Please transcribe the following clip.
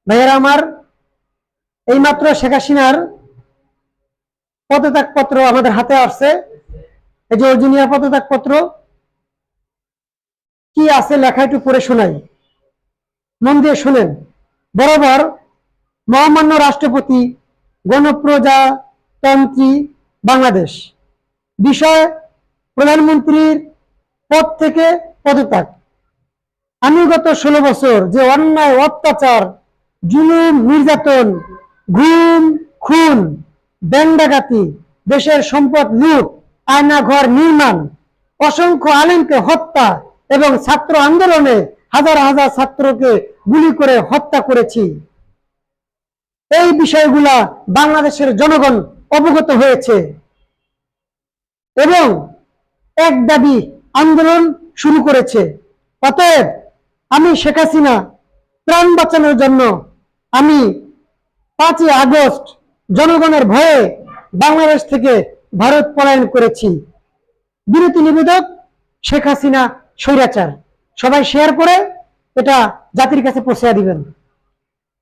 ভাইয়েরা আমার, এইমাত্র শেখ হাসিনার পদত্যাগ পত্র আমাদের হাতে আসছে। এই যে অর্জুনিয়া পদত্যাগ পত্র, কি আছে লেখা একটু পড়ে শোনাই, মন দিয়ে শুনেন। বরাবর মহামান্য রাষ্ট্রপতি, গণপ্রজাতন্ত্রী বাংলাদেশ, বিষয় প্রধানমন্ত্রীর পদ থেকে পদত্যাগ। আমি গত 16 বছর যে অন্যায়, অত্যাচার, জুলুম, নির্যাতন, গুম, খুন, ব্যাংক ডাকাতি, দেশের সম্পদ লুট, আয়না ঘর নির্মাণ, অসংখ্য আলেমকে হত্যা এবং ছাত্র আন্দোলনে হাজার হাজার ছাত্রকে গুলি করে হত্যা করেছি, এই বিষয়গুলা বাংলাদেশের জনগণ অবগত হয়েছে এবং এক দাবি আন্দোলন শুরু করেছে। অতএব আমি শেখ হাসিনা প্রাণ বাঁচানোর জন্য আমি 5ই আগস্ট জনগণের ভয়ে বাংলাদেশ থেকে ভারত পলায়ন করেছি। বিরতি নিবেদক, শেখ হাসিনা স্বৈরাচার। সবাই শেয়ার করে এটা জাতির কাছে পৌঁছে দিবেন।